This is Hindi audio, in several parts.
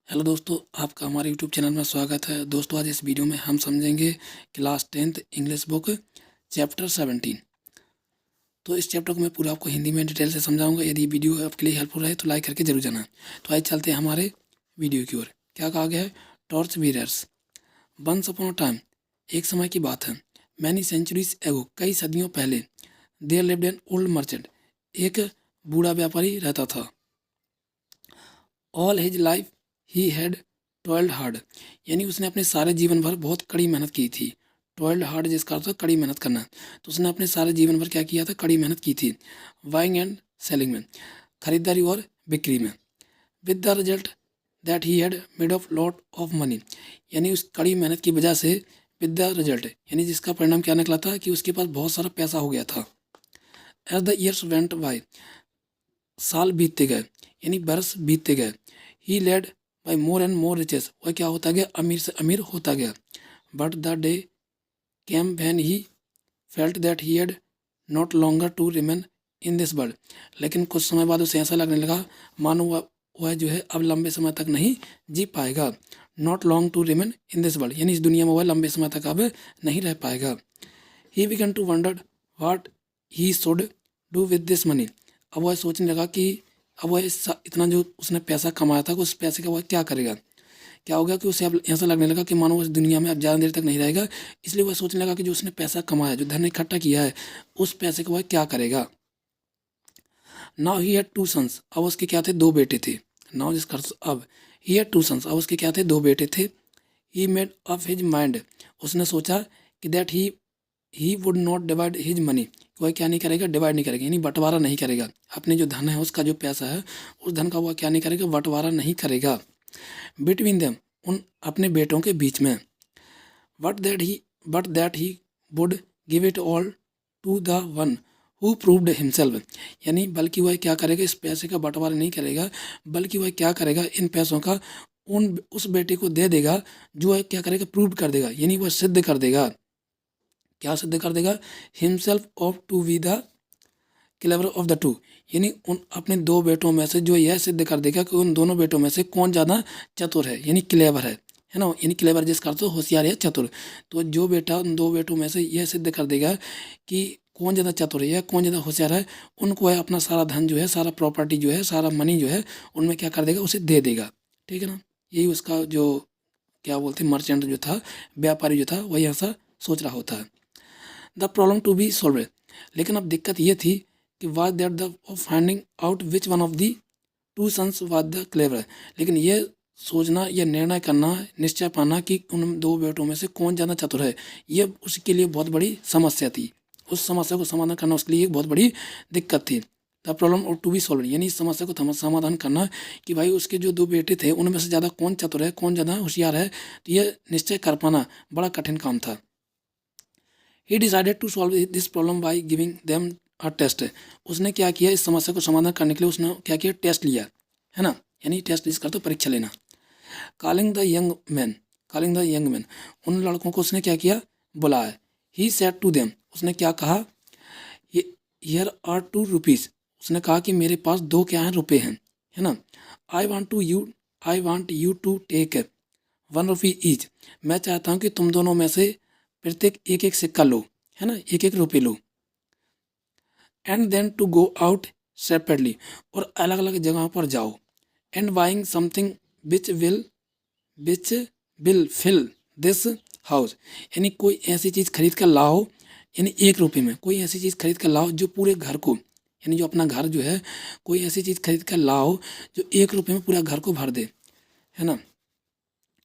हेलो दोस्तों, आपका हमारे यूट्यूब चैनल में स्वागत है। दोस्तों, आज इस वीडियो में हम समझेंगे class 10th English book chapter 17। तो इस चैप्टर को मैं पूरा आपको हिंदी में डिटेल से समझाऊंगा। यदि वीडियो आपके लिए हेल्पफुल रहे तो लाइक करके जरूर जाना। तो आइए चलते हैं हमारे वीडियो की ओर। क्या कहा गया है? Torch bearers. Once upon a time, एक समय की बात है। मैनी सेंचुरीज एगो, कई सदियों पहले। There lived an old merchant, एक बूढ़ा व्यापारी रहता था। All his life he had toiled hard, यानी उसने अपने सारे जीवन भर बहुत कड़ी मेहनत की थी। टॉयल्ड हार्ड जिसका अर्थ है कड़ी मेहनत करना। तो उसने अपने सारे जीवन भर क्या किया था? कड़ी मेहनत की थी। बाइंग एंड सेलिंग में, खरीदारी और बिक्री में। With the result that he had made of lot of money, यानी उस कड़ी मेहनत की वजह से विद द रिजल्ट, यानी जिसका परिणाम क्या निकला था कि उसके पास बहुत सारा पैसा हो गया था। As the years went by, साल बीतते गए यानी बरस बीतते गए। He led by more and more riches, वह क्या होता गया? अमीर से अमीर होता गया। But the day came when he felt that he had not longer to remain in this world, लेकिन कुछ समय बाद उसे ऐसा लगने लगा मानो वह जो है अब लंबे समय तक नहीं जी पाएगा। Not long to remain in this world, यानी इस दुनिया में वह लंबे समय तक अब नहीं रह पाएगा। He began to wonder what he should do with this money, अब वह सोचने लगा कि अब वह इतना जो उसने पैसा कमाया था उस पैसे का वह क्या करेगा। क्या हो गया कि उसे अब ऐसा लगने लगा कि मानो उस दुनिया में अब ज़्यादा देर तक नहीं रहेगा। इसलिए वह सोचने लगा कि जो उसने पैसा कमाया, जो धन इकट्ठा किया है, उस पैसे का वह क्या करेगा। Now he had two sons, अब उसके क्या थे? दो बेटे थे। नाउ जिसका अब ही हैड टू सन्स, अब उसके क्या थे? दो बेटे थे। He made up his mind, उसने सोचा कि that he would not divide his money, वह क्या नहीं करेगा? डिवाइड नहीं करेगा, यानी बंटवारा नहीं करेगा। अपने जो धन है, उसका जो पैसा है, उस धन का वह क्या नहीं करेगा? बंटवारा नहीं करेगा। बिटवीन देम, उन अपने बेटों के बीच में। But that he would give it all to the one who proved himself, यानी बल्कि वह क्या करेगा? इस पैसे का बंटवारा नहीं करेगा, बल्कि वह क्या करेगा? इन पैसों का उस बेटे को दे देगा जो है क्या करेगा? प्रूव कर देगा, यानी वह सिद्ध कर देगा। क्या सिद्ध कर देगा? Himself of to be the clever of the two, यानी उन अपने दो बेटों में से जो यह सिद्ध कर देगा कि उन दोनों बेटों में से कौन ज़्यादा चतुर है, यानी क्लेवर है ना। यानी क्लेवर जिसका अर्थ होशियार या चतुर। तो जो बेटा उन दो बेटों में से यह सिद्ध कर देगा कि कौन ज़्यादा चतुर है या कौन ज़्यादा होशियार है, उनको है अपना सारा धन जो है, सारा प्रॉपर्टी जो है, सारा मनी जो है, उनमें क्या कर देगा? उसे दे देगा। ठीक है ना। यही उसका जो क्या बोलते हैं, मर्चेंट जो था, व्यापारी जो था, वही ऐसा सोच रहा होता है। The problem to be solve, लेकिन अब दिक्कत ये थी कि was that the finding out which one of the two sons was the clever, लेकिन ये सोचना, यह निर्णय करना, निश्चय पाना कि उन दो बेटों में से कौन ज़्यादा चतुर है, ये उसके लिए बहुत बड़ी समस्या थी। उस समस्या को समाधान करना उसके लिए एक बहुत बड़ी दिक्कत थी। द प्रॉब्लम और टू बी सॉल्व, यानी इस समस्या को समाधान करना कि भाई उसके जो दो बेटे थे उनमें से ज़्यादा कौन चतुर है, कौन ज़्यादा होशियार है, तो यह निश्चय कर पाना बड़ा कठिन काम था। He decided to solve this problem by giving them a test, उसने क्या किया? इस समस्या को समाधान करने के लिए उसने क्या किया? टेस्ट लिया, है ना। यानी टेस्ट जिसका तो परीक्षा लेना। Calling the young man, calling the young man, उन लड़कों को उसने क्या किया? बुलाया। ही सेड टू देम, उसने क्या कहा? हियर आर टू रुपीज़, उसने कहा कि मेरे पास दो क्या हैं? रुपये हैं, है ना। I want you to take ₹1 each, मैं चाहता हूँ कि तुम दोनों में से प्रत्येक एक एक सिक्का लो, है ना, एक एक रुपये लो। And then to go out separately, और अलग अलग जगहों पर जाओ। And buying something which will fill this house, यानी कोई ऐसी चीज़ खरीद कर लाओ, यानी ₹1 में कोई ऐसी चीज़ खरीद कर लाओ जो पूरे घर को, यानी जो अपना घर जो है, कोई ऐसी चीज़ खरीद कर लाओ जो ₹1 में पूरा घर को भर दे, है ना।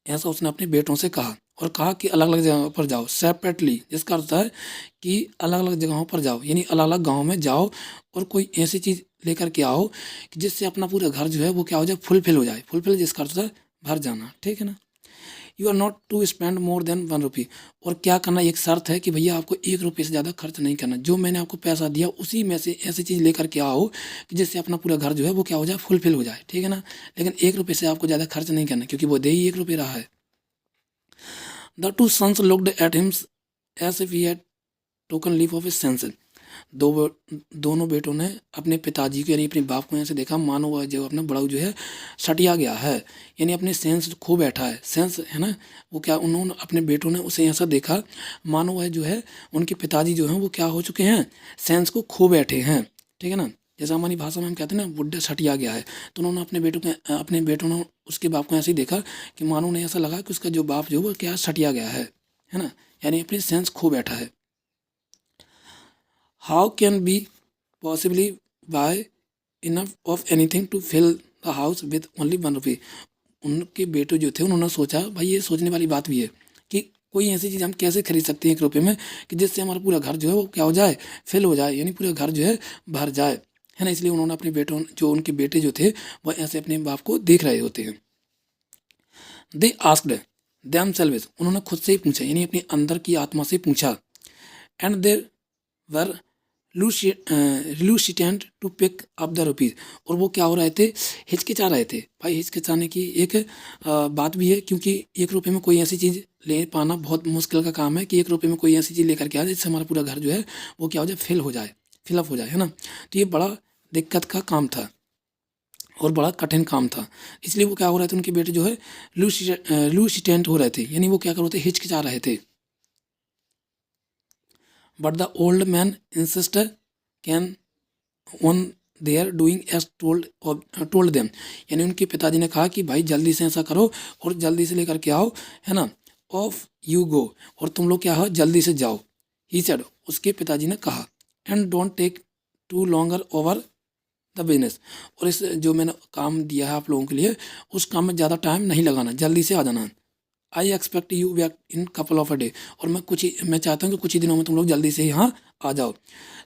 ऐसा उसने अपने बेटों से कहा, और कहा कि अलग अलग जगहों पर जाओ सेपरेटली, जिसका अर्थ है कि अलग अलग जगहों पर जाओ, यानी अलग अलग गाँव में जाओ और कोई ऐसी चीज़ लेकर के आओ कि जिससे अपना पूरा घर जो है वो क्या हो जाए? फुलफिल हो जाए। फुलफिल जिसका अर्थ है भर जाना। ठीक है ना। You are not to spend more than ₹1, और क्या करना? एक शर्त है कि भैया आपको ₹1 से ज़्यादा खर्च नहीं करना। जो मैंने आपको पैसा दिया उसी में से ऐसी चीज़ लेकर के आओ कि जिससे अपना पूरा घर जो है वो क्या हो जाए? फुलफिल हो जाए। ठीक है ना। लेकिन ₹1 से आपको ज़्यादा खर्च नहीं करना, क्योंकि वो दे ही ₹1 रहा है। The two sons looked at him as if he had taken leave of his senses. दोनों बेटों ने अपने पिताजी को यानी अपने बाप को ऐसे देखा मानो वह जो अपना बड़ा जो है सटिया गया है, यानी अपने सेंस खो बैठा है। सेंस है ना, वो क्या उन्होंने अपने बेटों ने उसे ऐसा देखा मानो वह जो है उनके पिताजी जो हैं वो क्या हो चुके हैं, सेंस को खो बैठे हैं। ठीक है ना, जैसा हमारी भाषा में हम कहते हैं ना बुढ़ा सटिया गया है, तो उन्होंने अपने बेटों ने उसके बाप को ऐसे ही देखा कि मानो उन्हें ऐसा लगा कि उसका जो बाप जो वो क्या सटिया गया है ना, यानी अपनी सेंस खो बैठा है। How can be possibly buy enough of anything to fill the house with only 1 rupee. उनके बेटे जो थे उन्होंने सोचा, भाई ये सोचने वाली बात भी है कि कोई ऐसी चीज़ हम कैसे खरीद सकते हैं 1 रुपये में कि जिससे हमारा पूरा घर जो है वो क्या हो जाए, फिल हो जाए, यानी पूरा घर जो है भर जाए, है ना। इसलिए उन्होंने अपने बेटों जो उनके बेटे जो थे वह ऐसे अपने बाप को देख रहे होते हैं। दे आस्क्ड दैम सेल्वेज, उन्होंने खुद से ही पूछा यानी अपने अंदर की आत्मा से पूछा। And there were reluctant to pick up the rupees, और वो क्या हो रहे थे, हिचकिचा रहे थे। भाई हिचकिचाने की एक बात भी है, क्योंकि 1 रुपये में कोई ऐसी चीज़ ले पाना बहुत मुश्किल का काम है कि 1 रुपये में कोई ऐसी चीज़ लेकर के आए जिससे हमारा पूरा घर जो है वो क्या हो जाए, फिलअप हो जाए, है ना। तो ये बड़ा दिक्कत का काम था और बड़ा कठिन काम था। इसलिए वो क्या हो रहे थे, उनके बेटे जो है लूसिटेंट हो रहे थे, यानी वो क्या कर रहे थे, हिचकिचा रहे थे। But the old man insist can on their doing as told them, यानी उनके पिताजी ने कहा कि भाई जल्दी से ऐसा करो और जल्दी से लेकर के आओ, है ना। ऑफ यू गो, और तुम लोग क्या हो जल्दी से जाओ। ही सेड, उसके पिताजी ने कहा। And don't take too longer over the business, और इस जो मैंने काम दिया है आप लोगों के लिए उस काम में ज़्यादा टाइम नहीं लगाना, जल्दी से आ जाना। I expect you back in couple of a day, और मैं चाहता हूँ कि कुछ ही दिनों में तुम लोग जल्दी से यहाँ आ जाओ।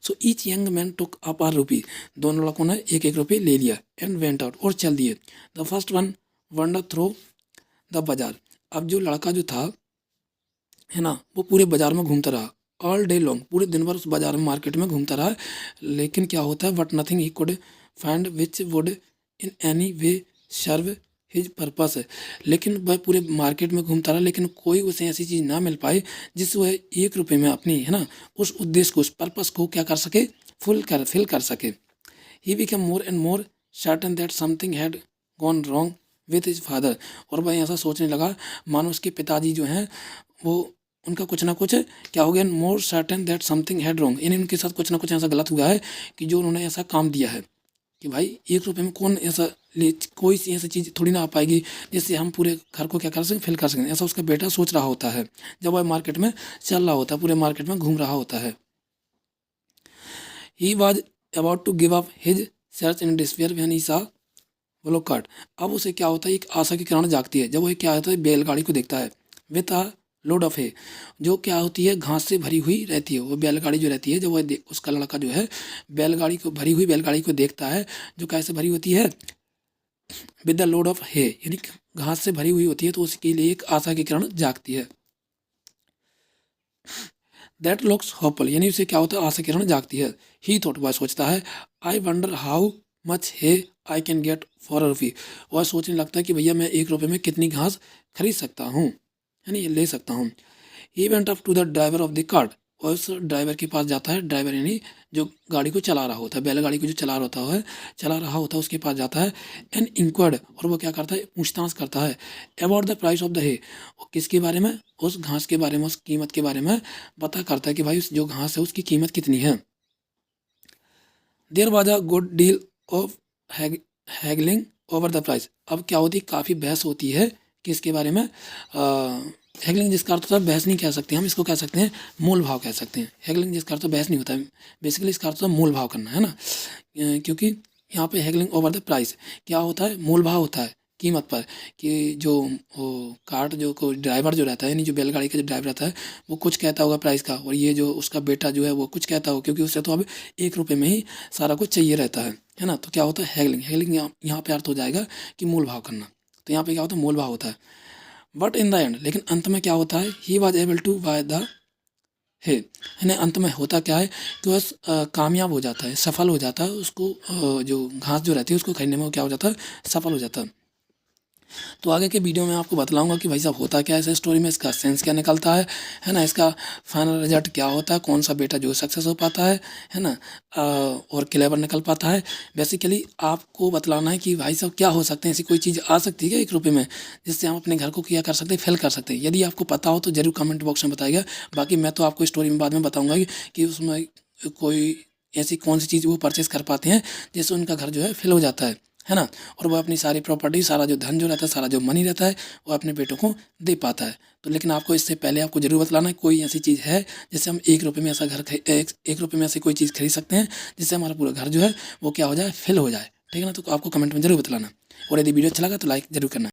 So each young man took up our rupee, दोनों लड़कों ने 1-1 रुपये ले लिया। एंड वेंट आउट, और चल दिए। The first one wander through the bazaar, अब जो लड़का जो था, है ना, वो पूरे बाजार में घूमता रहा ऑल डे लॉन्ग, पूरे दिन भर उस बाजार में मार्केट में घूमता रहा। लेकिन क्या होता है, but nothing he could find which would in any way serve his purpose है, लेकिन वह पूरे मार्केट में घूमता रहा लेकिन कोई उसे ऐसी चीज़ ना मिल पाई जिससे वह 1 रुपये में अपनी, है ना, उस उद्देश्य को, उस पर्पस को क्या कर सके, फिल कर सके। He become more and more certain that something had gone wrong with his father, और वह ऐसा सोचने लगा मानो उसके पिताजी जो हैं वो उनका कुछ ना कुछ क्या हो गया, more certain that something had wrong, यानी उनके साथ कुछ ना कुछ ऐसा गलत हुआ है कि जो उन्होंने ऐसा काम दिया है कि भाई 1 रुपये में कौन ऐसा कोई सी ऐसी चीज़ थोड़ी ना आ पाएगी जिससे हम पूरे घर को क्या कर सकें, फिल कर सकें। ऐसा उसका बेटा सोच रहा होता है जब वह मार्केट में चल रहा होता है, पूरे मार्केट में घूम रहा होता है। He was about to give up his search in despair when he saw bullock cart, अब उसे क्या होता है, एक आशा की किरण जागती है जब वह क्या होता है, बैलगाड़ी को देखता है। विथ अ लोड ऑफ है, जो क्या होती है, घास से भरी हुई रहती है। वो बैलगाड़ी जो रहती है, जब वह उसका लड़का जो है बैलगाड़ी को, भरी हुई बैलगाड़ी को देखता है, जो कैसे भरी होती है, विद द लोड ऑफ है, यानी घास से भरी हुई होती है, तो उसके लिए एक आशा की किरण जागती है। दैट लुक्स होपफुल, यानी उसे क्या होता है, आशा की किरण जागती है। ही थॉट, वह सोचता है, आई वंडर हाउ मच है I can get for a rupee, वह सोचने लगता है कि भैया मैं 1 रुपये में कितनी घास खरीद सकता हूँ, यानी ले सकता हूँ। He went up to the driver of the cart, और उस ड्राइवर के पास जाता है, ड्राइवर यानी जो गाड़ी को चला रहा होता है, बैलगाड़ी को जो चला रहा होता है उसके पास जाता है। एंड इंक्वायर्ड, और वो क्या करता है, पूछताछ करता है। About the price of the है, किसके बारे में, उस घास के बारे में, उस कीमत के बारे में पता करता है कि भाई उस जो घास है उसकी कीमत कितनी है। There was a good deal of haggling over the price, अब क्या होती है, काफ़ी बहस होती है किसके बारे में, हैगलिंग जिसका अर्थ होता है बहस नहीं कह सकते हम, इसको कह सकते हैं मोल भाव कह सकते हैं। हैगलिंग जिसका अर्थ बहस नहीं होता है, बेसिकली इसका अर्थ होता है मोल भाव करना, है ना। क्योंकि यहाँ पे हैगलिंग ओवर द प्राइस क्या होता है, मोल भाव होता है कीमत पर, कि जो कार्ट जो को ड्राइवर जो रहता है, यानी जो बैलगाड़ी का जो ड्राइवर रहता है, वो कुछ कहता होगा प्राइस का, और ये जो उसका बेटा जो है वो कुछ कहता होगा, क्योंकि उसे तो अब 1 रुपये में ही सारा कुछ चाहिए रहता है ना। तो क्या होता है हैगलिंग यहाँ पे अर्थ हो जाएगा कि मोल भाव करना। तो यहाँ पे क्या होता है, मोल भाव होता है। बट इन द एंड, लेकिन अंत में क्या होता है, he was able to buy the है, यानी अंत में होता क्या है कि वह कामयाब हो जाता है, सफल हो जाता है, उसको जो घास जो रहती है उसको खरीदने में वो क्या हो जाता है, सफल हो जाता है। तो आगे के वीडियो में आपको बतलाऊंगा कि भाई साहब होता क्या है इस स्टोरी में, इसका सेंस क्या निकलता है ना, इसका फाइनल रिजल्ट क्या होता है, कौन सा बेटा जो सक्सेस हो पाता है ना, और क्लेवर निकल पाता है। बेसिकली आपको बतलाना है कि भाई साहब क्या हो सकते हैं, ऐसी कोई चीज़ आ सकती है क्या 1 रुपये में जिससे हम अपने घर को क्या कर सकते हैं, फिल कर सकते हैं। यदि आपको पता हो तो जरूर कमेंट बॉक्स में बताइएगा। बाकी मैं तो आपको स्टोरी में बाद में बताऊँगा कि उसमें कोई ऐसी कौन सी चीज़ वो परचेस कर पाते हैं जिससे उनका घर जो है फिल हो जाता है ना, और वो अपनी सारी प्रॉपर्टी, सारा जो धन जो रहता है, सारा जो मनी रहता है, वो अपने बेटों को दे पाता है। तो लेकिन आपको इससे पहले आपको जरूर बतलाना है कोई ऐसी चीज़ है जिससे हम 1 रुपये में ऐसा घर 1 रुपये में ऐसी कोई चीज़ खरीद सकते हैं जिससे हमारा पूरा घर जो है वो क्या हो जाए, फिल हो जाए। ठीक है ना, तो आपको कमेंट में जरूर बतलाना। और यदि वीडियो अच्छा लगा तो लाइक जरूर करना।